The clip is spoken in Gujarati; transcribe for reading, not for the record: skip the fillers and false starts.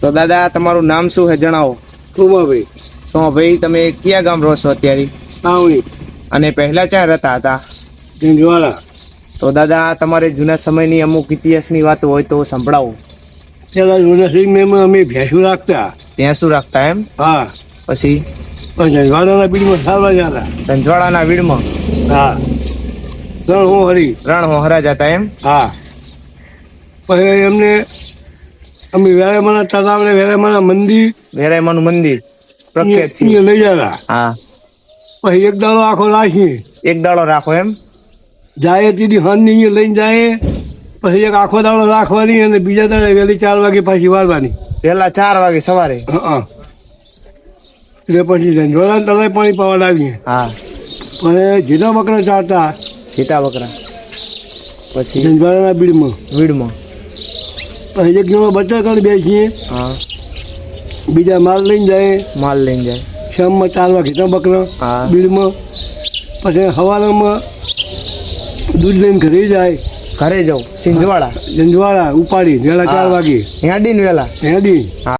તો દાદા તમારું નામ શું છે જણાવો. સોમાભાઈ. સોમાભાઈ, તમે કયા ગામ રહો છો અત્યારે? આવણી. અને પહેલા ક્યાં રહેતા હતા? ઝંઝવાડા. તો દાદા તમારે જૂના સમયની અમુક ઇતિહાસની વાતો હોય તો સંભળાવો. પેલા જૂના સિંહમાં અમે ભેંસું રાખતા. ત્યાં શું રાખતા એમ? હા. પછી પણ ઝંઝવાડાના બીડમાં સારવા જતા. ચંચવાડાના વીડમાં? હા. ત્રણ હું હરી. રણ હોહરા જતા એમ? હા. પછી એમને અમે વેરામાના તળાવને વેરામાના મંદિર વેરાયમાનું મંદિર પ્રખ્યાત છે. અહીંયા લઈ જતા. હા. પછી એક દાડો આખો રાખીએ. એક દાડો રાખો એમ? જાય તેથી હાંજની અહીંયા લઈને જાય. પછી એક આખો દાડો રાખવાની અને બીજા દાડે વહેલી 4 વાગે પાછી વાળવાની. પહેલા 4 વાગે સવારે? હા. એટલે પછી ઝંઝવાડા તળાવે પાણી પાવા લાવીએ. હા. અને જીરા બકરા ચારતા. ઘીટા બકરા. પછી ઝંઝવાડાના બીડમાં. વીડમાં? પછી એક જણો બચા કરી બેસીએ. હા. બીજા માલ લઈને જાય. માલ લઈને જાય. શામમાં 4 વાગે ઘીટા બકરા. હા. બીડમાં. પછી સવારમાં દૂધ લઈને ઘરે જાય. ઘરે જાઉં? ચિંચવાડા? ઝંઝવાડા ઉપાડી વહેલા 4 વાગે. હેડીને વેલા? હેડી. હા.